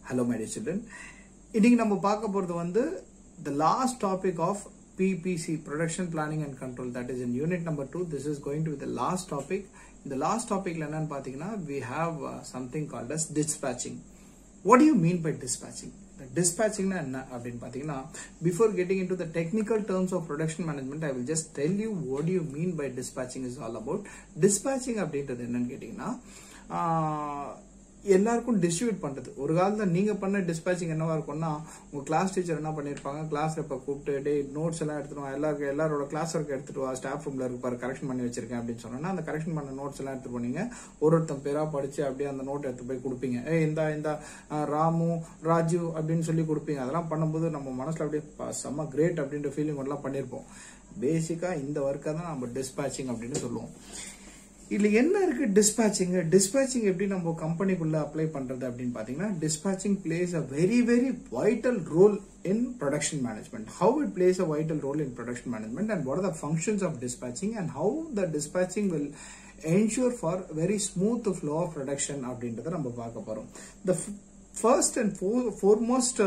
Hello my dear children. இன்னைக்கு நம்ம பார்க்க போறது வந்து the last topic of PPC, Production Planning and Control, that is in unit number 2. This is going to be the last topic. In the last topic la enna pathina we have something called as dispatching. What do you mean by dispatching? The dispatching na enna appdin pathina, before getting into the technical terms of production management, I will just tell you what do you mean by dispatching is all about. Dispatching அப்படின்றது என்னன்னு கேட்டீங்கன்னா எல்லாருக்கும் distribute பண்றது. ஒரு காலத்துல நீங்க பண்ண dispatching என்னவா இருக்கும்னா, உங்க கிளாஸ் டீச்சர் என்ன பண்ணிருப்பாங்க, கிளாஸ்ல இப்ப கூப்பிட்டு நோட்ஸ் எல்லாம் எடுத்துட்டு எல்லாரோட கிளாஸ் ஒர்க் எடுத்துட்டு வா, ஸ்டாஃப் ரூம்ல இருக்கு பாரு, கரெக்ஷன் பண்ணி வச்சிருக்கேன் அப்படின்னு சொன்னா அந்த கரெக்ஷன் பண்ண நோட்ஸ் எல்லாம் எடுத்துட்டு போனீங்க. ஒருத்தன் பேரா படிச்சு அப்படியே அந்த நோட் எடுத்து போய் கொடுப்பீங்க. இந்த ராமு ராஜு அப்படின்னு சொல்லி கொடுப்பீங்க. அதெல்லாம் பண்ணும்போது நம்ம மனசுல அப்படியே செம்ம கிரேட் அப்படின்ற ஃபீலிங் எல்லாம் பண்ணிருப்போம். பேசிக்கா இந்த ஒர்க்கை தான் நம்ம டிஸ்பேச்சிங் அப்படின்னு சொல்லுவோம். இதுல என்ன இருக்கு டிஸ்பேச்சிங் எப்படி நம்ம கம்பெனிக்குள்ள அப்ளை பண்றது அப்படின்னு பாத்தீங்கன்னா, dispatching place a very vital role in production management. How it plays a vital role in production management and what are the functions of dispatching and how the dispatching will ensure for very smooth flow of production அப்படின்றத நம்ம பார்க்க போறோம். The first and foremost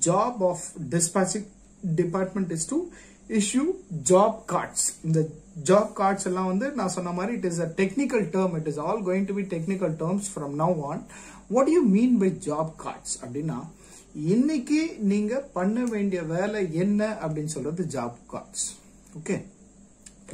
job of dispatching department is to issue job cards. இந்த job cards எல்லாம் வந்து நான் சொன்ன மாதிரி it is a technical term. It is all going to be technical terms from now on. What do you mean by job cards அப்படின்னா, இன்னைக்கு நீங்க பண்ண வேண்டிய வேலை என்ன அப்படின்னு சொல்றது job cards. Okay,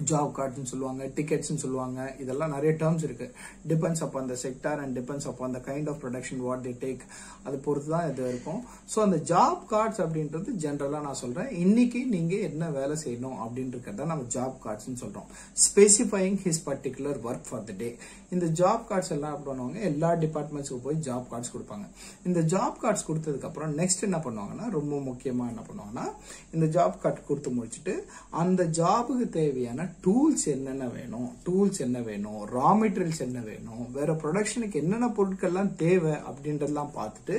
job cards சொல்லுவாங்க, டிக்கெட்ஸ் சொல்லுவாங்க. இதெல்லாம் நிறைய டேர்ம்ஸ் இருக்கு. Depends upon the sector and depends upon the kind of production what they take. அது பொறுத்து தான் இது இருக்கும். ஸோ அந்த ஜாப் கார்ட்ஸ் அப்படின்றது ஜென்ரலா நான் சொல்றேன், இன்னைக்கு நீங்க என்ன வேலை செய்யணும் அப்படின்றத நம்ம ஜாப் கார்ட்ஸ் சொல்றோம். Specifying his particular work for the day. இந்த ஜாப் கார்ட்ஸ் எல்லாம் எப்படி பண்ணுவாங்க, எல்லா டிபார்ட்மெண்ட்ஸ்க்கு போய் ஜாப் கார்ட்ஸ் கொடுப்பாங்க. இந்த ஜாப் கார்ட்ஸ் கொடுத்ததுக்கு அப்புறம் நெக்ஸ்ட் என்ன பண்ணுவாங்கன்னா, ரொம்ப முக்கியமா என்ன பண்ணுவாங்கன்னா, இந்த ஜாப் கார்டு கொடுத்து முடிச்சுட்டு அந்த ஜாபுக்கு தேவையான டூல்ஸ் என்ன வேணும், ரா மெட்டீரியல்ஸ் என்ன வேணும், வேற ப்ரொடக்ஷனுக்கு என்னென்ன பொருட்கள்லாம் தேவை அப்படின்றதெல்லாம் பார்த்துட்டு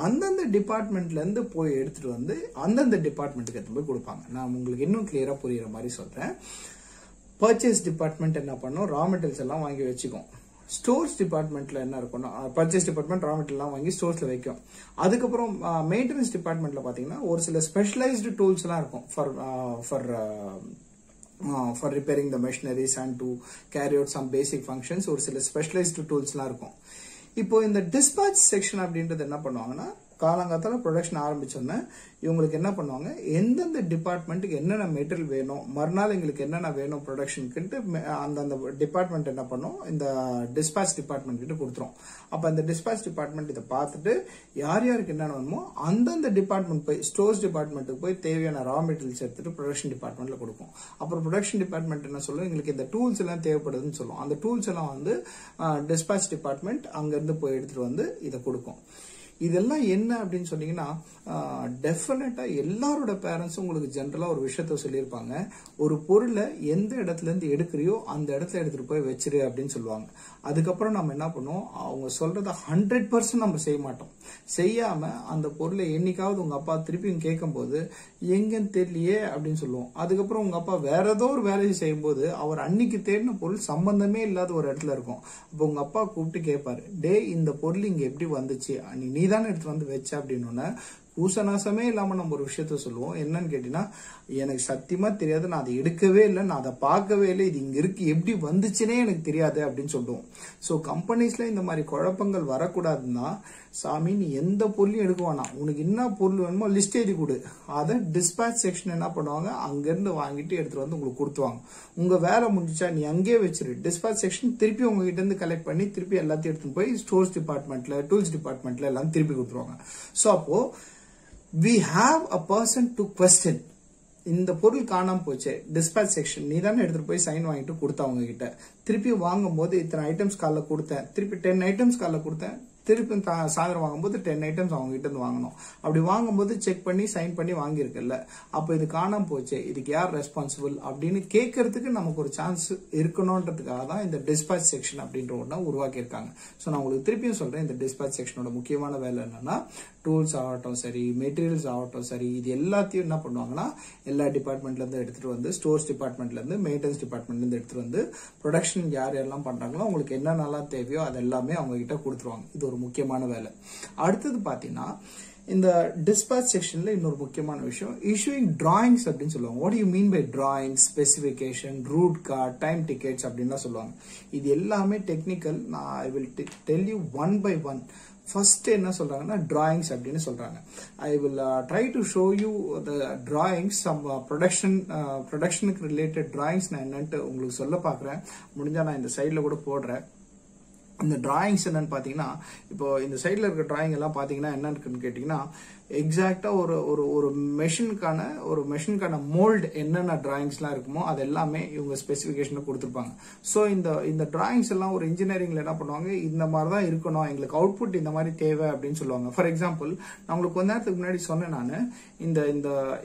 அந்தந்த டிபார்ட்மெண்ட்ல இருந்து போய் எடுத்துட்டு வந்து அந்தந்த டிபார்ட்மெண்ட்டுக்கு எடுத்து போய் கொடுப்பாங்க. நான் உங்களுக்கு இன்னும் கிளியரா புரியுற மாதிரி சொல்றேன். பர்ச்சேஸ் டிபார்ட்மெண்ட் என்ன பண்ணும், ரா மெட்டீரியல்ஸ் எல்லாம் வாங்கி வச்சுக்கும். ஸ்டோர்ஸ் டிபார்ட்மெண்ட்ல என்ன இருக்கும்னா, பர்ச்சேஸ் டிபார்ட்மெண்ட் ரா மெட்டீரியல் எல்லாம் வாங்கி ஸ்டோர்ஸ்ல வைக்கும். அதுக்கப்புறம் மெயின்டெனன்ஸ் டிபார்ட்மெண்ட்ல பாத்தீங்கன்னா ஒரு சில ஸ்பெஷலைஸ்டு டூல்ஸ் எல்லாம் இருக்கும் for repairing the machineries and to carry out some basic functions. ஒரு சில ஸ்பெஷலைஸ்டு டூல்ஸ் எல்லாம் இருக்கும். இப்போ இந்த டிஸ்பாச் செக்ஷன் அப்படின்றது என்ன பண்ணுவாங்கன்னா, காலங்காத்தால ப்ரொடக்ஷன் ஆரம்பிச்சோன்னே இவங்களுக்கு என்ன பண்ணுவாங்க, எந்தெந்த டிபார்ட்மெண்ட்டுக்கு என்னென்ன மெட்டீரியல் வேணும், மறுநாள் எங்களுக்கு என்னென்ன வேணும் ப்ரொடக்ஷனுக்கு அந்த டிபார்ட்மெண்ட் என்ன பண்ணும், இந்த டிஸ்பாச் டிபார்ட்மெண்ட் கிட்ட கொடுத்துரும். அப்ப அந்த டிஸ்பாச் டிபார்ட்மெண்ட் இதை பார்த்துட்டு யார் யாருக்கு என்னென்ன வேணுமோ அந்தந்த டிபார்ட்மெண்ட் போய் ஸ்டோர்ஸ் டிபார்ட்மெண்ட்டுக்கு போய் தேவையான ரா மெட்டீரியல்ஸ் எடுத்துட்டு ப்ரொடக்ஷன் டிபார்ட்மெண்ட்ல கொடுக்கும். அப்புறம் ப்ரொடக்ஷன் டிபார்ட்மெண்ட் என்ன சொல்லும், எங்களுக்கு இந்த டூல்ஸ் எல்லாம் தேவைப்படுதுன்னு சொல்லும். அந்த டூல்ஸ் எல்லாம் வந்து டிஸ்பாச் டிபார்ட்மெண்ட் அங்கிருந்து போய் எடுத்துட்டு வந்து இதை கொடுக்கும். இதெல்லாம் என்ன அப்படின்னு சொன்னீங்கன்னா, டெஃபினட்டா எல்லாரோட பேரண்ட்ஸும் உங்களுக்கு ஜென்ரலா ஒரு விஷயத்த சொல்லியிருப்பாங்க, ஒரு பொருளை எந்த இடத்துல இருந்து எடுக்கிறியோ அந்த இடத்துல எடுத்துட்டு போய் வச்சிரு அப்படின்னு சொல்லுவாங்க. அதுக்கப்புறம் நம்ம என்ன பண்ணுவோம், அவங்க சொல்றத 100% நம்ம செய்ய மாட்டோம். செய்யாம அந்த பொருளை என்னைக்காவது உங்க அப்பா திருப்பியும் கேட்கும் போது எங்கன்னு தெரியலையே அப்படின்னு சொல்லுவோம். அதுக்கப்புறம் உங்க அப்பா வேற ஏதோ ஒரு வேலையை செய்யும் போது அவர் அன்னைக்கு தேடின பொருள் சம்பந்தமே இல்லாத ஒரு இடத்துல இருக்கும். அப்போ உங்க அப்பா கூப்பிட்டு கேட்பாரு, டே இந்த பொருள் இங்க எப்படி வந்துச்சு, நீ தானே எடுத்து வந்து வச்ச அப்படின்னு பூசநாசமே இல்லாம நம்ம ஒரு விஷயத்த சொல்லுவோம். என்னன்னு கேட்டீங்கன்னா, எனக்கு சத்தியமா தெரியாது, நான் அதை எடுக்கவே இல்லை, நான் அதை பார்க்கவே இல்லை, இது இங்க இருக்கு, எப்படி வந்துச்சுன்னே எனக்கு தெரியாது அப்படின்னு சொல்லுவோம். சோ கம்பெனிஸ்ல இந்த மாதிரி குழப்பங்கள் வரக்கூடாதுன்னா, சாமி நீ எந்த பொருளையும் எடுக்குவானா, உனக்கு என்ன பொருள் வேணுமோ லிஸ்ட் எழுதி கொடு. அதை டிஸ்பேச் செக்ஷன் என்ன பண்ணுவாங்க, அங்கிருந்து வாங்கிட்டு எடுத்துட்டு வந்து உங்களுக்கு கொடுத்துவாங்க. உங்க வேலை முடிஞ்சா நீ அங்கேயே வச்சிரு. டிஸ்பேச் செக்ஷன் திருப்பி உங்ககிட்ட இருந்து கலெக்ட் பண்ணி திருப்பி எல்லாத்தையும் எடுத்துட்டு போய் ஸ்டோர்ஸ் டிபார்ட்மெண்ட்ல, டூல்ஸ் டிபார்ட்மெண்ட்ல எல்லாம் திருப்பி கொடுத்துருவாங்க. சோ அப்போ we have a person to question. இந்த பொருள் காணாம போச்சு, டிஸ்பேச் செக்ஷன் நீ தானே எடுத்துட்டு போய் சைன் வாங்கிட்டு கொடுத்த அவங்க கிட்ட. திருப்பி வாங்கும் போது இத்தனை ஐட்டம்ஸ் காலைல கொடுத்தேன், திருப்பி 10 ஐட்டம்ஸ் காலைல கொடுத்தேன், திருப்பி சாயந்தரம் வாங்கும்போது 10 ஐட்டம்ஸ் அவங்க கிட்ட இருந்து வாங்கணும். அப்படி வாங்கும்போது செக் பண்ணி சைன் பண்ணி வாங்கியிருக்குல்ல, அப்ப இது காணாம போச்சு, இதுக்கு யார் ரெஸ்பான்சிபிள் அப்படின்னு கேட்கறதுக்கு நமக்கு ஒரு சான்ஸ் இருக்கணும்ன்றதுக்காக தான் இந்த டிஸ்பேச் செக்ஷன் அப்படின்ற ஒண்ணு உருவாக்கி இருக்காங்க. சோ நான் உங்களுக்கு திருப்பியும் சொல்றேன், இந்த டிஸ்பேச் செக்ஷனோட முக்கியமான வேலை என்னன்னா, டூல்ஸ் ஆகட்டும் சரி, மெட்டீரியல்ஸ் ஆகட்டும் சரி, இது எல்லாத்தையும் என்ன பண்ணுவாங்கன்னா, எல்லா டிபார்ட்மெண்ட்ல இருந்து எடுத்துட்டு வந்து, ஸ்டோர்ஸ் டிபார்ட்மெண்ட்ல இருந்து, மெயின்டெனன்ஸ் டிபார்ட்மெண்ட்ல இருந்து எடுத்துட்டு வந்து ப்ரொடக்ஷன் யார் யாரெல்லாம் பண்றாங்களோ உங்களுக்கு என்னென்னலாம் தேவையோ அது எல்லாமே அவங்க கிட்ட கொடுத்துருவாங்க. இது ஒரு ஒரு முக்கியமான வேலை. அடுத்தது பாத்தீங்கன்னா இந்த dispatch செக்ஷன்ல இன்னொரு முக்கியமான விஷயம் issuing drawings அப்படின்னு சொல்லுவாங்க. what do you mean by drawings, specification, route card, time tickets அப்படின்னா சொல்லுவாங்க. இது எல்லாமே டெக்னிக்கல். நான் I will tell you one by one. First என்ன சொல்றாங்கன்னா drawings அப்படின்னு சொல்றாங்க. I will try to show you the drawings, some ப்ரொடக்ஷனுக்கு ரிலேட்டட் drawings நான் என்னன்ட்டு உங்களுக்கு சொல்ல பாக்குறேன். முடிஞ்சா நான் இந்த சைட்ல கூட போடுறேன். இந்த டிராயிங்ஸ் என்னன்னு பாத்தீங்கன்னா, இப்போ இந்த சைட்ல இருக்க டிராயிங் எல்லாம் பாத்தீங்கன்னா என்னன்னு கேட்டீங்கன்னா, எக்ஸாக்டா ஒரு மெஷினுக்கான மோல்டு என்னென்ன டிராயிங்ஸ் எல்லாம் இருக்குமோ அது எல்லாமே இவங்க ஸ்பெசிபிகேஷன்ல கொடுத்துருப்பாங்க. சோ இந்த டிராயிங்ஸ் எல்லாம் ஒரு இன்ஜினியரிங்ல என்ன பண்ணுவாங்க, இந்த மாதிரி தான் இருக்கணும், எங்களுக்கு அவுட்புட் இந்த மாதிரி தேவை அப்படின்னு சொல்லுவாங்க. ஃபார் எக்ஸாம்பிள், நான் உங்களுக்கு கொஞ்ச நேரத்துக்கு முன்னாடி சொன்னேன், நான்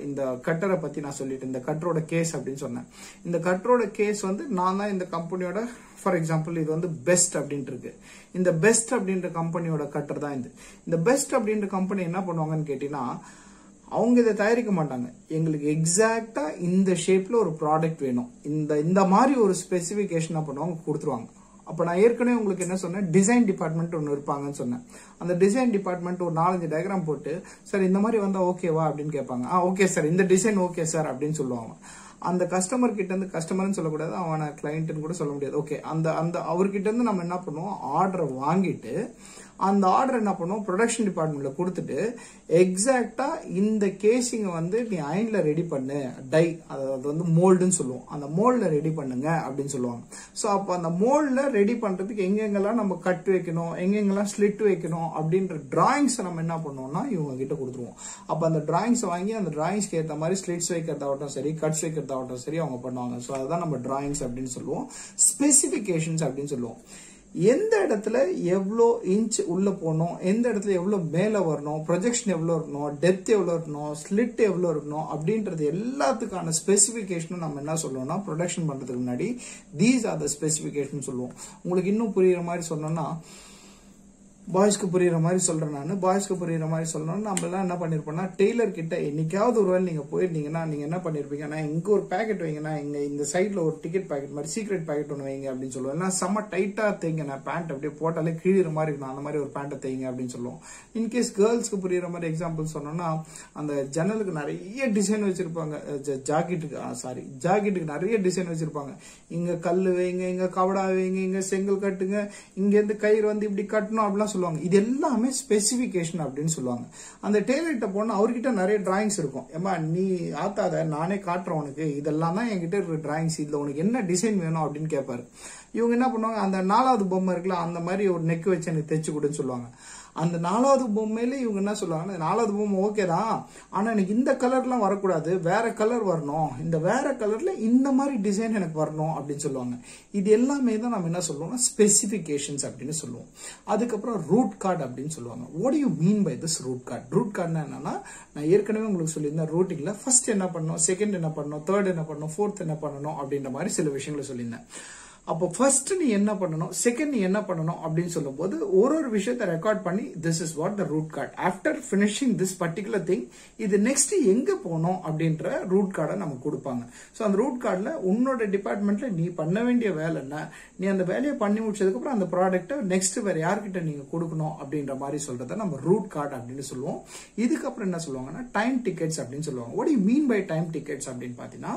இந்த கட்டரை பத்தி நான் சொல்லிட்டு இந்த கட்டரோட கேஸ் அப்படின்னு சொன்னேன். இந்த கட்டரோட கேஸ் வந்து நான் தான் இந்த கம்பெனியோட, ஃபார் எக்ஸாம்பிள் இது வந்து பெஸ்ட் அப்படின்ட்டு இருக்கு. இந்த பெஸ்ட் அப்படின்ற கம்பெனியோட கட்டர் தான் இது. இந்த பெஸ்ட் அப்படின்ற கம்பெனி என்ன பண்ணுவாங்கன்னு கேட்டீங்கன்னா, அவங்க இதை தயாரிக்க மாட்டாங்க. எங்களுக்கு எக்ஸாக்டா இந்த ஷேப்ல ஒரு ப்ராடக்ட் வேணும், இந்த மாதிரி ஒரு ஸ்பெசிபிகேஷன் பண்ணுவாங்க, கொடுத்துருவாங்க. அப்ப நான் ஏற்கனவே உங்களுக்கு என்ன சொன்னேன், டிசைன் டிபார்ட்மெண்ட் ஒன்னு இருப்பாங்கன்னு சொன்னேன். அந்த டிசைன் டிபார்ட்மெண்ட் ஒரு 4-5 டயக்ராம் போட்டு, சார் இந்த மாதிரி வந்தா ஓகேவா அப்படின்னு கேட்பாங்க. ஓகே சார், இந்த டிசைன் ஓகே சார் அப்படின்னு சொல்லுவாங்க. அந்த கஸ்டமர் கிட்ட இருந்து, கஸ்டமர்னு சொல்லக்கூடாது, அவன கிளையண்ட்னு கூட சொல்ல முடியாது. ஓகே, அந்த அவர்கிட்ட இருந்து நம்ம என்ன பண்ணுவோம், ஆர்டரை வாங்கிட்டு அந்த ஆர்டர் என்ன பண்ணுவோம், ப்ரொடக்ஷன் டிபார்ட்மெண்ட்ல கொடுத்துட்டு, எக்ஸாக்டா இந்த கேசிங் வந்து நீ அயன்ல ரெடி பண்ணு, டை அது வந்து மோல்டுன்னு சொல்லுவோம், அந்த மோல்ட்ல ரெடி பண்ணுங்க அப்படின்னு சொல்லுவாங்க. சோ அப்ப அந்த மோல்ட்ல ரெடி பண்றதுக்கு எங்கெங்கெல்லாம் நம்ம கட் வைக்கணும், எங்கெங்கெல்லாம் ஸ்லிட் வைக்கணும் அப்படின்ற டிராயிங்ஸ் நம்ம என்ன பண்ணுவோம்னா இவங்க கிட்ட கொடுத்துருவோம். அப்ப அந்த டிராயிங்ஸ் வாங்கி அந்த டிராயிங்ஸ்க்கு ஏற்ற மாதிரி ஸ்லிட்ஸ் வைக்கிறதாகட்டும் சரி, கட்ஸ் வைக்கிறதாகட்டும் சரி அவங்க பண்ணுவாங்க. சோ அதுதான் நம்ம டிராயிங்ஸ் அப்படின்னு சொல்லுவோம். ஸ்பெசிபிகேஷன்ஸ் அப்படின்னு சொல்லுவோம். எந்த இடத்துல எவ்வளோ இன்ச் உள்ள போகணும், எந்த இடத்துல எவ்வளவு மேல வரணும், ப்ரொஜெக்ஷன் எவ்வளவு இருக்கணும், டெப்த் எவ்வளவு இருக்கணும், ஸ்லிட் எவ்வளவு இருக்கணும் அப்படின்றது எல்லாத்துக்கான ஸ்பெசிபிகேஷனும் நம்ம என்ன சொல்லுவோம்னா, ப்ரொடக்ஷன் பண்றதுக்கு முன்னாடி தீஸ் ஆர் த ஸ்பெசிபிகேஷன் சொல்லுவோம். உங்களுக்கு இன்னும் புரியுற மாதிரி சொன்னோம்னா, பாய்ஸ்க்கு புரியுற மாதிரி சொல்றேன் நான். பாய்ஸ்க்கு புரியுற மாதிரி சொல்லணும்னு நம்ம எல்லாம் என்ன பண்ணிருப்போம்னா, டெய்லர் கிட்ட என்னைக்காவது ஒரு வேலை நீங்க போயிருந்தீங்கன்னா நீங்க என்ன பண்ணிருப்பீங்கன்னா, இங்க ஒரு பேக்கெட் வைங்கன்னா இங்க இந்த சைட்ல ஒரு டிக்கெட் பேக்கெட் மாதிரி சீக்ரெட் பேக்கெட் ஒன்று வைங்க அப்படின்னு சொல்லுவோம். ஏன்னா செம்ம டைட்டா தைங்க, நான் பேண்ட் அப்படியே போட்டாலே கிழிற மாதிரி இருக்கணும், அந்த மாதிரி ஒரு பேண்ட்டை தைங்க அப்படின்னு சொல்லுவோம். இன்கேஸ் கேர்ள்ஸ்க்கு புரியுற மாதிரி எக்ஸாம்பிள் சொன்னோம்னா, அந்த ஜன்னலுக்கு நிறைய டிசைன் வச்சிருப்பாங்க, ஜாக்கெட்டுக்கு நிறைய டிசைன் வச்சிருப்பாங்க. இங்க கல்லு வைங்க, இங்க கவடா வைங்க, இங்க செங்கல் கட்டுங்க, இங்க இருந்து கயிறு வந்து இப்படி கட்டணும் அப்படிலாம் சொல்லுவாங்க. இது எல்லாமே ஸ்பெசிபிகேஷன் அப்படின்னு சொல்லுவாங்க. அந்த டெய்லர்கிட்ட போனா அவர்கிட்ட நிறைய டிராயிங்ஸ் இருக்கும். ஏமா நீ ஆத்தாத, நானே காட்டுறேன் உனக்கு, இதெல்லாம் தான் என்கிட்ட இருக்கிற டிராயிங்ஸ், இதுல உனக்கு என்ன டிசைன் வேணும் அப்படின்னு கேட்பாரு. இவங்க என்ன பண்ணுவாங்க, அந்த 4வது பொம்மை இருக்குல்ல, அந்த மாதிரி ஒரு நெக் வச்சு எனக்கு தைச்சு கொடுன்னு சொல்லுவாங்க. அந்த 4வது பொம்மையில இவங்க என்ன சொல்லுவாங்க, 4வது பொம்மை ஓகே தான், ஆனா எனக்கு இந்த கலர்லாம் வரக்கூடாது, வேற கலர் வரணும், இந்த வேற கலர்ல இந்த மாதிரி டிசைன் எனக்கு வரணும் அப்படின்னு சொல்லுவாங்க. இது எல்லாமே தான் நம்ம என்ன சொல்லுவோம்னா ஸ்பெசிபிகேஷன்ஸ் அப்படின்னு சொல்லுவோம். அதுக்கப்புறம் ரூட் கார்டு அப்படின்னு சொல்லுவாங்க. What do you mean by this route card? Route கார்டுனா என்னன்னா, நான் ஏற்கனவே உங்களுக்கு சொல்லியிருந்தேன், ரூட்டிங்ல ஃபர்ஸ்ட் என்ன பண்ணணும், செகண்ட் என்ன பண்ணணும், தேர்ட் என்ன பண்ணணும், ஃபோர்த் என்ன பண்ணணும் அப்படின்ற மாதிரி சில விஷயங்களை சொல்லியிருந்தேன். அப்போ ஃபர்ஸ்ட் நீ என்ன பண்ணணும், செகண்ட் நீ என்ன பண்ணணும் அப்படின்னு சொல்லும் போது ஒரு விஷயத்தை ரெக்கார்ட் பண்ணி, this is what the route card, after finishing this particular thing, இது நெக்ஸ்ட் எங்க போகணும் அப்படின்ற ரூட் கார்டை நமக்கு கொடுப்பாங்க. ஸோ அந்த ரூட் கார்டில் உன்னோட டிபார்ட்மெண்ட்ல நீ பண்ண வேண்டிய வேலை என்ன, நீ அந்த வேலையை பண்ணி முடிச்சதுக்கு அப்புறம் அந்த ப்ராடக்ட்டை நெக்ஸ்ட் வேற யார்கிட்ட நீங்க கொடுக்கணும் அப்படின்ற மாதிரி சொல்றத நம்ம ரூட் கார்டு அப்படின்னு சொல்லுவோம். இதுக்கப்புறம் என்ன சொல்லுவாங்கன்னா டைம் டிக்கெட்ஸ் அப்படின்னு சொல்லுவாங்க. What you mean by time tickets அப்படின்னு பாத்தீங்கன்னா,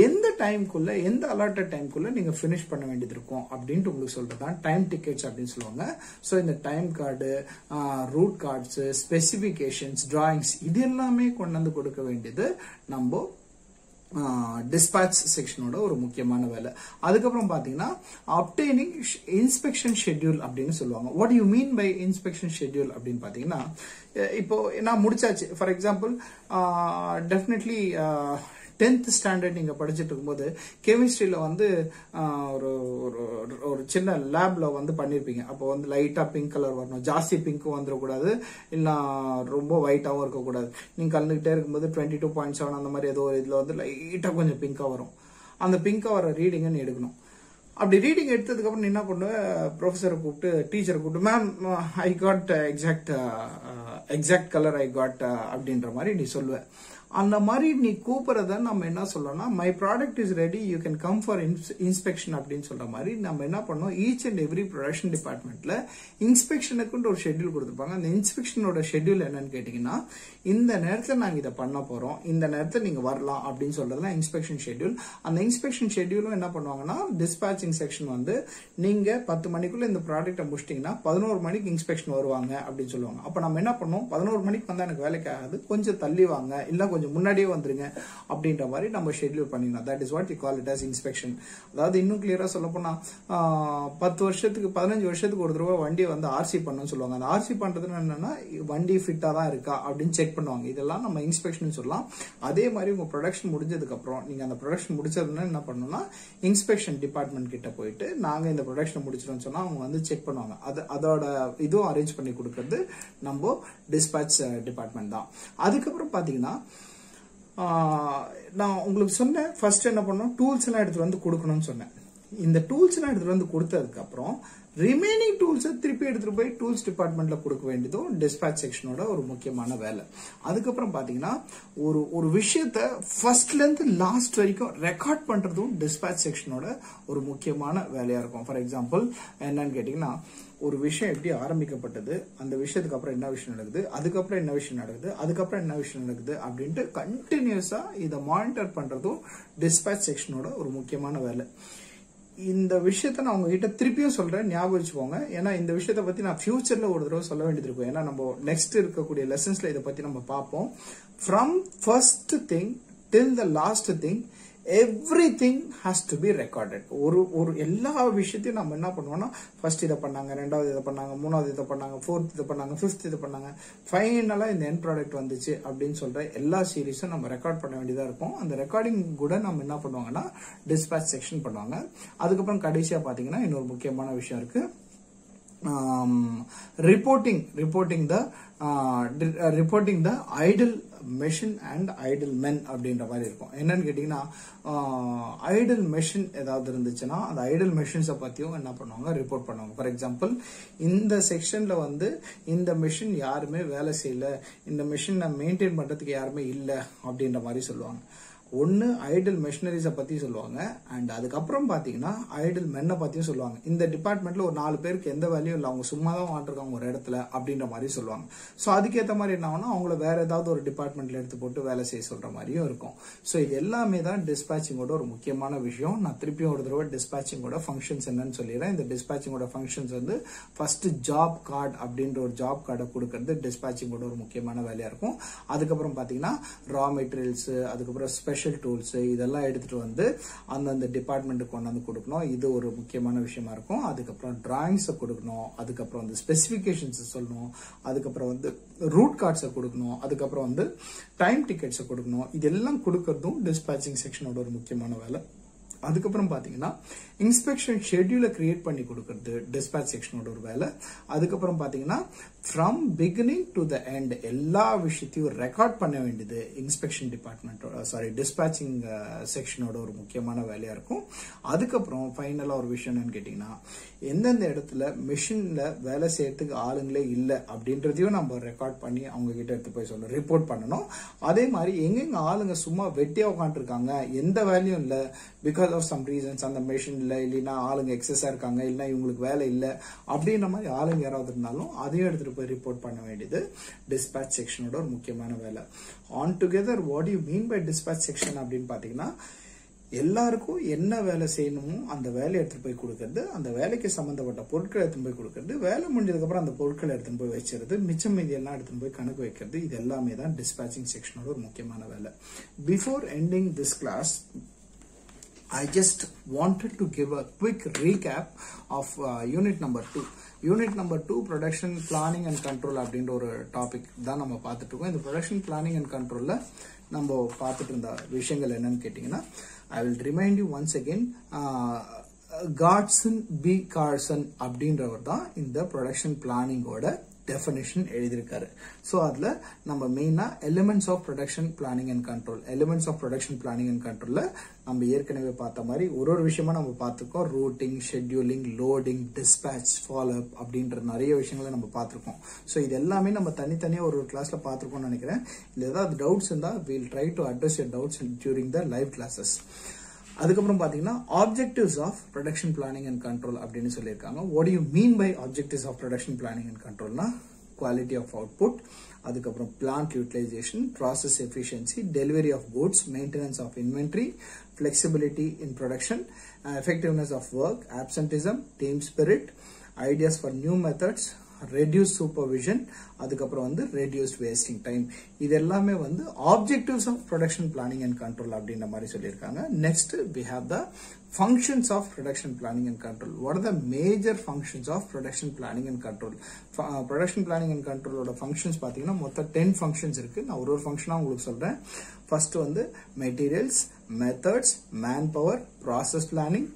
எந்த டைம்குள்ள, எந்த அலாட்டட் டைம்குள்ள நீங்க பினிஷ் பண்ண வேண்டியது இருக்கும் அப்படின்ட்டு உங்களுக்கு சொல்றதுதான் டைம் டிக்கெட்ஸ் அப்படின்னு சொல்லுவாங்க. ஸோ இந்த time card, route cards, specifications, drawings இது எல்லாமே கொண்டு வந்து கொடுக்க வேண்டியது நம்ம டிஸ்பாட்ச் செக்ஷனோட ஒரு முக்கியமான வேலை. அதுக்கப்புறம் பாத்தீங்கன்னா அப்டெய்னிங் இன்ஸ்பெக்ஷன் ஷெட்யூல் அப்படின்னு சொல்லுவாங்க. What you mean by inspection schedule அப்படின்னு பாத்தீங்கன்னா, இப்போ நான் முடிச்சாச்சு. For example, definitely 10th standard நீங்க படிச்சுட்டு இருக்கும்போது கெமிஸ்ட்ரியில வந்து ஒரு சின்ன லேப்ல வந்து பண்ணிருப்பீங்க. அப்போ வந்து லைட்டா பிங்க் கலர் வரணும், ஜாஸ்தி பிங்க்கும் வந்துடக்கூடாது, இல்ல ரொம்ப ஒயிட்டாவும் இருக்கக்கூடாது. நீங்க கலந்துகிட்டே இருக்கும்போது 22.7 அந்த மாதிரி ஏதோ இதுல வந்து லைட்டா கொஞ்சம் பிங்கா வரும். அந்த பிங்கா வர ரீடிங்கை நீ எடுக்கணும். அப்படி ரீடிங் எடுத்ததுக்கு அப்புறம் நீ என்ன பண்ணுவ, ப்ரொஃபஸரை கூப்பிட்டு, டீச்சரை கூப்பிட்டு, ma'am I got exact exact colour I got அப்படின்ற மாதிரி நீ சொல்லுவ. அந்த மாதிரி நீ கூப்பிடுறத நம்ம என்ன சொல்லணும்னா my product is ready you can come for inspection அப்படின்னு சொல்ற மாதிரி நம்ம என்ன பண்ணோம். ஈச் அண்ட் எவ்ரி ப்ரொடக்ஷன் டிபார்ட்மெண்ட்ல இன்ஸ்பெக்ஷனுக்கு ஒரு ஷெட்யூல் கொடுத்துருப்பாங்க. அந்த இன்ஸ்பெக்ஷனோட ஷெட்யூல் என்னன்னு கேட்டீங்கன்னா இந்த நேரத்தில் நாங்க இதை பண்ண போறோம், இந்த நேரத்தில் நீங்க வரலாம் அப்படின்னு சொல்றதுலாம் இன்ஸ்பெக்ஷன் ஷெட்யூல். அந்த இன்ஸ்பெக்ஷன் ஷெட்யூலும் என்ன பண்ணுவாங்கன்னா டிஸ்பேச்சிங் செக்ஷன் வந்து நீங்க 10 மணிக்குள்ள இந்த ப்ராடக்ட்டை முடிச்சிட்டீங்கன்னா 11 மணிக்கு இன்ஸ்பெக்ஷன் வருவாங்க அப்படின்னு சொல்லுவாங்க. அப்ப நம்ம என்ன பண்ணோம், 11 மணிக்கு வந்தா எனக்கு வேலைக்கு ஆகாது, கொஞ்சம் தள்ளி வாங்க, இல்ல கொஞ்சம் முன்னாடியே வந்துருங்க அப்படின்ற மாதிரி நம்ம ஷெட்யூல் பண்ணிக்கலாம். That is what we call it as inspection. அதாவது இன்னும் கிளியரா சொல்ல போனா 10 வருஷத்துக்கு 15 வருஷத்துக்கு ஒரு தடவை வண்டியை வந்து ஆர்சி பண்ணணும்னு சொல்லுவாங்க. அந்த ஆர்சி பண்றதுன்னு என்னன்னா வண்டி ஃபிட்டா தான் இருக்கா அப்படின்னு செக் பண்ணுவாங்க. இதெல்லாம் நம்ம இன்ஸ்பெக்ஷன் சொல்லலாம். அதே மாதிரி உங்க ப்ரொடக்ஷன் முடிஞ்சதுக்கு அப்புறம் நீங்க அந்த ப்ரொடக்ஷன் முடிச்சதுன்னா என்ன பண்ணணும்னா இன்ஸ்பெக்ஷன் டிபார்ட்மெண்ட் கிட்ட போயிட்டு நாங்க இந்த ப்ரொடக்ஷன் முடிச்சிட்டோம்னு சொன்னா அவங்க வந்து செக் பண்ணுவாங்க. அதோட இதுவும் அரேஞ்ச் பண்ணி கொடுக்கறது நம்ம டிஸ்பேட்ச் டிபார்ட்மெண்ட் தான். அதுக்கப்புறம் பாத்தீங்கன்னா நான் உங்களுக்கு சொன்னேன் ஃபர்ஸ்ட் என்ன பண்ணோம், டூல்ஸ் எல்லாம் எடுத்துட்டு வந்து கொடுக்கணும்னு சொன்னேன். இந்த டூல்ஸ் எல்லாம் எடுத்துட்டு வந்து கொடுத்ததுக்கு அப்புறம் ரிமைனிங் டூல்ஸ் திருப்பி எடுத்துட்டு போய் டூல்ஸ் டிபார்ட்மெண்ட்ல கொடுக்க வேண்டியதும் டிஸ்பேட்ச் செக்ஷனோட ஒரு முக்கியமான வேலை. அதுக்கப்புறம் பாத்தீங்கன்னா ஒரு விஷயத்த ஃபர்ஸ்ட்ல இருந்து லாஸ்ட் வரைக்கும் ரெக்கார்ட் பண்றதும் டிஸ்பேட்ச் செக்ஷனோட ஒரு முக்கியமான வேலையா இருக்கும். ஃபார் எக்ஸாம்பிள் என்னன்னு கேட்டீங்கன்னா ஒரு விஷயம் எப்படி ஆரம்பிக்கப்பட்டது, அந்த விஷயத்துக்கு அப்புறம் என்ன விஷயம் நடக்குது, அதுக்கப்புறம் என்ன விஷயம் நடக்குது, அதுக்கப்புறம் என்ன விஷயம் நடக்குது அப்படின்ட்டு கண்டினியூஸா இதை மானிட்டர் பண்றதும் டிஸ்பேட்ச் செக்ஷனோட ஒரு முக்கியமான வேலை. இந்த விஷயத்த நான் உங்ககிட்ட திருப்பியும் சொல்றேன், ஞாபகம் வச்சுக்கோங்க. ஏன்னா இந்த விஷயத்த பத்தி நான் ஃபியூச்சர்ல ஒரு தடவை சொல்ல வேண்டியது இருக்கும். ஏன்னா நம்ம நெக்ஸ்ட் இருக்கக்கூடிய லெசன்ஸ்ல இதை பத்தி நம்ம பார்ப்போம். From first thing till the last thing everything has to be recorded. ஒரு எல்லா விஷயத்தையும் நம்ம என்ன பண்ணுவோம்னா ஃபர்ஸ்ட் இதை பண்ணாங்க, ரெண்டாவது இதை பண்ணாங்க, மூணாவது இதை பண்ணாங்க, ஃபோர்த் இதை பண்ணாங்க, ஃபிஃப்த் இதை பண்ணாங்க, ஃபைனலா இந்த எண்ட் ப்ராடக்ட் வந்துச்சு அப்படின்னு சொல்ற எல்லா சீரீஸும் நம்ம ரெக்கார்ட் பண்ண வேண்டியதா இருக்கும். அந்த ரெக்கார்டிங் கூட நம்ம என்ன பண்ணுவாங்கன்னா டிஸ்பேட்ச் செக்ஷன் பண்ணுவாங்க. அதுக்கப்புறம் கடைசியா பாத்தீங்கன்னா இன்னொரு முக்கியமான விஷயம் இருக்கு, reporting the idle machine and idle men அப்படின்ற மாதிரி இருக்கும். என்னன்னு கேட்டீங்கன்னா ஐடல் மெஷின் ஏதாவது இருந்துச்சுன்னா அந்த ஐடல் மெஷின்ஸை பத்தியும் என்ன பண்ணுவாங்க ரிப்போர்ட் பண்ணுவாங்க. ஃபார் எக்ஸாம்பிள் இந்த செக்ஷன்ல வந்து இந்த மெஷின் யாருமே வேலை செய்யல, இந்த மெஷின் மெயின்டைன் பண்றதுக்கு யாருமே இல்லை அப்படின்ற மாதிரி சொல்லுவாங்க. ஒன்னு ஐடல் மெஷினரிஸை பத்தி சொல்லுவாங்க அண்ட் அதுக்கப்புறம் பாத்தீங்கன்னா ஐடல் மென்னை பத்தியும் சொல்லுவாங்க. இந்த டிபார்ட்மெண்ட்ல ஒரு 4 பேருக்கு எந்த வேலையும் இல்லை, அவங்க சும்மா தான் வாண்டிருக்காங்க ஒரு இடத்துல அப்படின்ற மாதிரி சொல்லுவாங்க. ஸோ அதுக்கேற்ற மாதிரி என்ன ஆகும்னா அவங்கள வேற ஏதாவது ஒரு டிபார்ட்மெண்ட்ல எடுத்து போட்டு வேலை செய்ய சொல்ற மாதிரியும் இருக்கும். ஸோ இது எல்லாமே தான் டிஸ்பேச்சிங்கோட ஒரு முக்கியமான விஷயம். நான் திருப்பியும் ஒரு தடவை டிஸ்பேச்சிங்கோட ஃபங்க்ஷன்ஸ் என்னன்னு சொல்லிடுறேன். இந்த டிஸ்பேச்சிங்கோட ஃபங்க்ஷன்ஸ் வந்து ஃபர்ஸ்ட் ஜாப் கார்டு அப்படின்ற ஒரு ஜாப் கார்டை கொடுக்கறது டிஸ்பேச்சிங்கோட ஒரு முக்கியமான வேலையா இருக்கும். அதுக்கப்புறம் பாத்தீங்கன்னா ரா மெட்டீரியல்ஸ், அதுக்கப்புறம் ஸ்பெஷல் டூல்ஸ் இதெல்லாம் எடுத்துட்டு வந்து அந்தந்த டிபார்ட்மெண்ட்டுக்கு கொண்டு வந்து கொடுக்கணும். இது ஒரு முக்கியமான விஷயமா இருக்கும். அதுக்கப்புறம் டிராயிங்ஸ் கொடுக்கணும், அதுக்கப்புறம் வந்து ஸ்பெசிபிகேஷன்ஸ் சொல்லணும், அதுக்கப்புறம் வந்து ரூட் கார்ட்ஸை கொடுக்கணும், அதுக்கப்புறம் வந்து டைம் டிக்கெட்ஸை கொடுக்கணும். இதெல்லாம் கொடுக்கறதும் டிஸ்பேச்சிங் செக்ஷனோட ஒரு முக்கியமான வேலை. அதுக்கப்புறம் பாத்தீங்கன்னா இன்ஸ்பெக்ஷன் ஷெட்யூலை கிரியேட் பண்ணி கொடுக்கறது டிஸ்பேட்ச் செக்ஷனோட ஒரு வேலை. அதுக்கப்புறம் பாத்தீங்கன்னா from beginning to the end எல்லா விஷயத்தையும் ரெக்கார்ட் பண்ண வேண்டியது இன்ஸ்பெக்ஷன் டிபார்ட்மெண்டோட டிஸ்பேச்சிங் செக்ஷனோட ஒரு முக்கியமான வேலையா இருக்கும். அதுக்கப்புறம் ஃபைனலா ஒரு விஷயம் என்னன்னு கேட்டீங்கன்னா எந்தெந்த இடத்துல மெஷின்ல வேலை செய்யறதுக்கு ஆளுங்களே இல்லை அப்படின்றதையும் நம்ம ரெக்கார்ட் பண்ணி அவங்க கிட்ட எடுத்து போய் சொல்லணும், ரிப்போர்ட் பண்ணணும். அதே மாதிரி எங்கெங்க ஆளுங்க சும்மா வெட்டியா உட்காந்துருக்காங்க, எந்த வேலையும் இல்லை, பிகாஸ் ஆஃப் சம் ரீசன்ஸ் அந்த மெஷின் இல்லை, இல்லைன்னா ஆளுங்க எக்ஸஸா இருக்காங்க, இல்லைன்னா இவங்களுக்கு வேலை இல்லை அப்படின்ற மாதிரி ஆளுங்க யாராவது இருந்தாலும் அதையும் எடுத்துட்டு போய் ரிப்போர்ட் பண்ண வேண்டியது டிஸ்பேட்ச் செக்ஷனோட ஒரு முக்கியமான வேலை. On together what you mean by dispatch section அப்படின்னு பாத்தீங்கன்னா எல்லாருக்கும் என்ன வேலை செய்யணுமோ அந்த வேலையை எடுத்துட்டு போய் கொடுக்கறது, அந்த வேலைக்கு சம்பந்தப்பட்ட பொருட்களை எடுத்துட்டு போய் கொடுக்கறது, வேலை முடிஞ்சதுக்கு அப்புறம் அந்த பொருட்களை எடுத்துட்டு போய் வச்சிருது, மிச்சம் மீதி எல்லாம் எடுத்துட்டு போய் கணக்கு வைக்கிறது, இது எல்லாமே தான் டிஸ்பேச்சிங் செக்ஷனோட ஒரு முக்கியமான வேலை. Before ending this class I just wanted to give a quick recap of unit number 2. Unit number 2 production planning and control அப்படின்ற ஒரு டாபிக் தான் நம்ம பார்த்துட்டு இருக்கோம். இந்த ப்ரொடக்ஷன் பிளானிங் அண்ட் கண்ட்ரோல்ல நம்ம பார்த்துட்டு இருந்த விஷயங்கள் என்னன்னு கேட்டீங்கன்னா I will remind you once again, Godson B Carson அப்படின்றவர் தான் இந்த ப்ரொடக்ஷன் பிளானிங்கோட டெஃபினிஷன் எழுதியிருக்காரு. ஸோ அதுல நம்ம மெயினா elements of production planning and control, elements of production planning and கண்ட்ரோல்ல நம்ம ஏற்கனவே பார்த்த மாதிரி ஒரு விஷயமா நம்ம பார்த்துருக்கோம். Routing, scheduling, loading, dispatch, follow up அப்படின்ற நிறைய விஷயங்களை நம்ம பார்த்துருக்கோம். ஸோ இது எல்லாமே நம்ம தனித்தனியாக ஒரு கிளாஸ்ல பார்த்துருக்கோம்னு நினைக்கிறேன். இல்லை ஏதாவது டவுட்ஸ் இருந்தால் will try to address your doubts during the live classes. அதுக்கப்புறம் பாத்தீங்கன்னா objectives of production planning and control அப்படின்னு சொல்லியிருக்காங்க. What do you mean by objectives of production planning and கண்ட்ரோல்னா குவாலிட்டி ஆஃப் அவுட்புட், அதுக்கப்புறம் plant utilisation, process efficiency, delivery of goods, maintenance of inventory, flexibility in production, effectiveness of work, absenteeism, team spirit, ideas for new methods, reduced supervision, அதுக்கப்புறம் வந்து reduced wasting time. இது எல்லாமே வந்து objectives of production planning and control அப்படின்ற மாதிரி சொல்லியிருக்காங்க. Next we have the functions of production planning and control. What are the major functions of production planning and control? Production planning and control ஓட functions பாத்தீங்கன்னா மொத்தம் 10 functions இருக்கு. நான் ஒரு ஃபங்க்ஷனா உங்களுக்கு சொல்றேன். First வந்து materials, methods, manpower, process planning,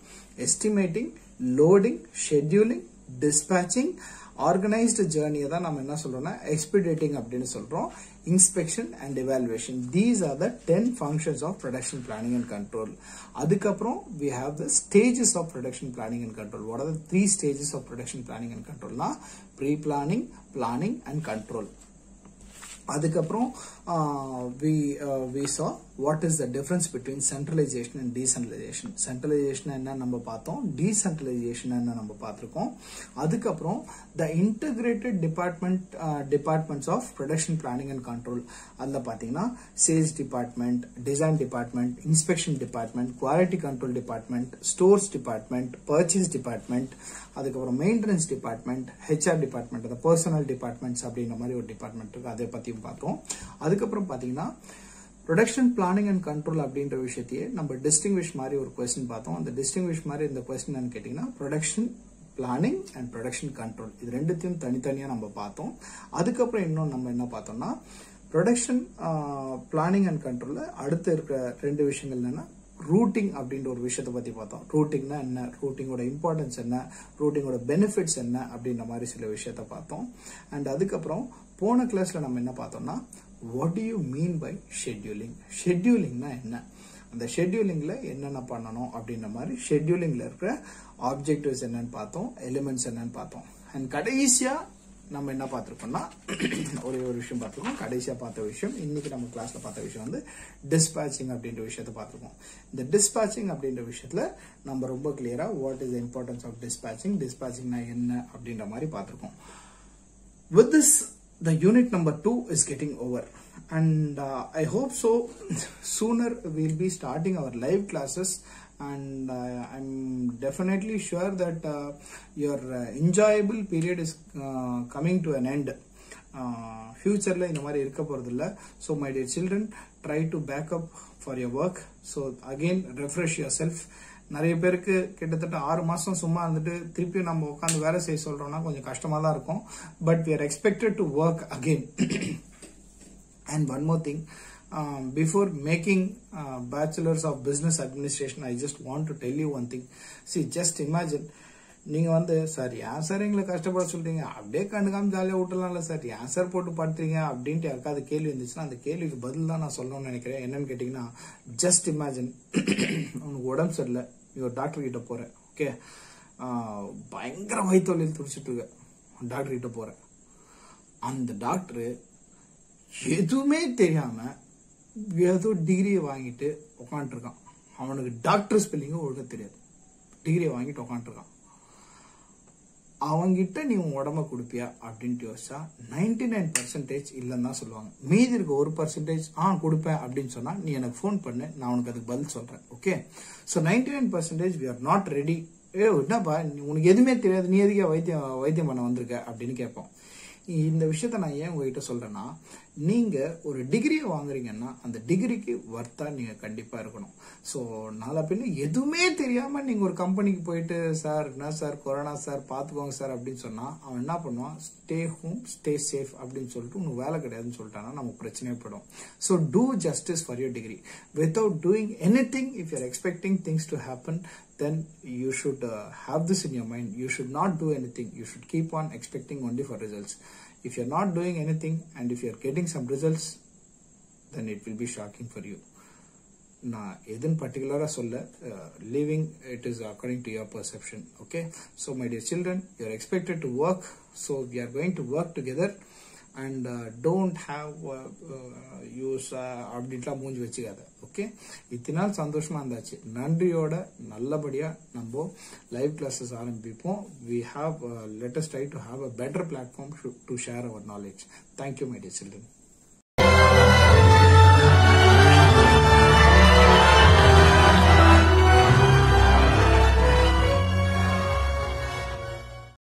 estimating, loading, scheduling, dispatching, organized journey தான் நம்ம என்ன சொல்றோம்னா expediting அப்படின்னு சொல்றோம், inspection and evaluation. These are the 10 functions of production planning and control. அதுக்கப்புறம் we have the stages of production planning and control. What are the 3 stages of production planning and control? Na pre-planning, planning and control. அதுக்கப்புறம் we saw what is the difference between centralization and decentralization. Centralization என்ன நம்ம பார்த்தோம், decentralization என்ன நம்ம பார்த்திருக்கோம். அதுக்கப்புறம் the integrated departments of production planning and control. அதுல பாத்தீங்கன்னா sales department, design department, inspection department, quality control department, stores department, purchase department, அதுக்கப்புறம் maintenance department, HR department, the personnel departments அப்படின்ற மாதிரி ஒரு டிபார்ட்மெண்ட் இருக்கு, அதை பத்தியும் பார்த்தோம். அதுக்கப்புறம் பாத்தீங்கன்னா ப்ரொடக்ஷன் பிளானிங் அண்ட் கண்ட்ரோல் அப்படின்ற விஷயத்தையே நம்ம டிஸ்டிங்விஷ் மாதிரி ஒரு கொஸ்டின் பார்த்தோம். அந்த டிஸ்டிங்விஷ் மாதிரி இந்த கொஸ்டின் என்னன்னு கேட்டீங்கன்னா production planning and production control இது ரெண்டுத்தையும் தனித்தனியா நம்ம பார்த்தோம். அதுக்கப்புறம் இன்னும் நம்ம என்ன பார்த்தோம்னா ப்ரொடக்ஷன் பிளானிங் அண்ட் கண்ட்ரோல்ல அடுத்து இருக்கிற 2 விஷயங்கள் என்னன்னா ரூட்டிங் அப்படின்ற ஒரு விஷயத்தை பத்தி பார்த்தோம். ரூட்டிங்னா என்ன, ரூட்டிங்கோட இம்பார்ட்டன்ஸ் என்ன, ரூட்டிங்கோட பெனிஃபிட்ஸ் என்ன அப்படின்ற மாதிரி சில விஷயத்த பார்த்தோம். அண்ட் அதுக்கப்புறம் போன கிளாஸ்ல நம்ம என்ன பார்த்தோம்னா what do you mean by scheduling? ஷெட்யூலிங்னா என்ன, அந்த ஷெட்யூலிங்ல என்னென்ன பண்ணணும் அப்படின்ற மாதிரி ஷெட்யூலிங்ல இருக்கிற ஆப்ஜெக்டிவ்ஸ் என்னன்னு பார்த்தோம், எலிமெண்ட்ஸ் என்னன்னு பார்த்தோம். அண்ட் கடைசியா நம்ம என்ன பார்த்திருக்கோம்னா ஒரே ஒரு விஷயம் பார்த்திருக்கோம். கடைசியா பார்த்த விஷயம், இன்னைக்கு நம்ம கிளாஸ்ல பார்த்த விஷயம் வந்து டிஸ்பேச்சிங் அப்படின்ற விஷயத்த பார்த்திருக்கோம். இந்த டிஸ்பேச்சிங் அப்படின்ற விஷயத்துல நம்ம ரொம்ப கிளியரா what is the importance of dispatching, டிஸ்பேச்சிங்னா என்ன அப்படின்ற மாதிரி பார்த்திருக்கோம். With this, the unit number 2 is getting over, and I hope so sooner we'll be starting our live classes, and I'm definitely sure that your enjoyable period is coming to an end. Future இந்த மாதிரி இருக்க போறது இல்ல. So my dear children, try to back up for your work. So again refresh yourself. நிறைய பேருக்கு கிட்டத்தட்ட 6 மாசம் சும்மா இருந்துட்டு திருப்பி நம்ம உட்காந்து வேலை செய்ய சொல்றோம்னா கொஞ்சம் கஷ்டமா தான் இருக்கும். But we are expected to work again. And one more thing, before making bachelors of business administration, I just want to tell you one thing. See, just imagine, நீங்க வந்து சார் ஏன் சார் எங்களை கஷ்டப்பட சொல்றீங்க, அப்படியே கண்டுக்காம ஜாலியா விட்டுலாம்ல சார், ஏன் சார் போட்டு படுத்துறீங்க அப்படின்ட்டு யாருக்காவது கேள்வி இருந்துச்சுன்னா அந்த கேள்விக்கு பதில் தான் நான் சொல்லணும்னு நினைக்கிறேன். என்னன்னு கேட்டீங்கன்னா, ஜஸ்ட் இமேஜின், உனக்கு உடம்பு சரியில்லை, நீ ஒரு டாக்டர் கிட்ட போற, ஓகே, பயங்கர வயிற்றுவலியில் துடிச்சிட்டு இருக்க, டாக்டர் கிட்ட போற, அந்த டாக்டர் எதுவுமே தெரியாம ஏதோ டிகிரியை வாங்கிட்டு உட்காந்துட்டு இருக்கான். அவனுக்கு டாக்டர் ஸ்பெல்லிங்கும் ஒழுங்கா தெரியாது, டிகிரியை வாங்கிட்டு உட்காந்துட்டு இருக்கான். அவங்கிட்ட நீ உன் உடம்ப கொடுப்பியா அப்படின்ட்டு யோசிச்சா 99% இல்லைன்னு தான் சொல்லுவாங்க. மீதி இருக்க 1% கொடுப்பேன் அப்படின்னு சொன்னா நீ எனக்கு ஃபோன் பண்ணு, நான் உனக்கு அதுக்கு பதில் சொல்றேன். Okay, so 99% we are not ready. என்னப்பா உனக்கு எதுவுமே தெரியாது, நீ எதுக்கே வைத்தியம் பண்ண வந்திருக்க அப்படின்னு கேட்போம். இந்த விஷயத்த நான் ஏன் உங்ககிட்ட சொல்றேன்னா, நீங்க ஒரு டிகிரியை வாங்குறீங்கன்னா அந்த டிகிரிக்கு வர்த்தா நீங்க கண்டிப்பா இருக்கணும். ஸோ நாளை பின்ன எதுவுமே தெரியாம நீங்க ஒரு கம்பெனிக்கு போயிட்டு சார் என்ன சார் கொரோனா சார் பாத்துக்கோங்க சார் அப்படின்னு சொன்னா அவன் என்ன பண்ணுவான், ஸ்டே ஹோம் ஸ்டே சேஃப் அப்படின்னு சொல்லிட்டு உனக்கு வேலை கிடையாதுன்னு சொல்லிட்டானா நமக்கு பிரச்சனையே படும். So two justice for your degree. Without doing anything, if you are expecting things to happen, then you should have this in your mind. You should not do anything. You should keep on expecting only for results. If you're not doing anything and if you're getting some results, then it will be shocking for you. நான் எதுன்னு பர்டிகுலரா சொல்ல, living it is according to your perception. Okay, so my dear children, you are expected to work, so we are going to work together and don't have use அப்படின்லாம் மூஞ்சி வச்சுக்காத. Okay, இத்தனை நாள் சந்தோஷமா இருந்தாச்சு, நன்றியோட நல்லபடியா நம்ம லைவ் கிளாஸஸ் ஆரம்பிப்போம். we have let us try to have a better platform to share our knowledge. Thank you my dear children.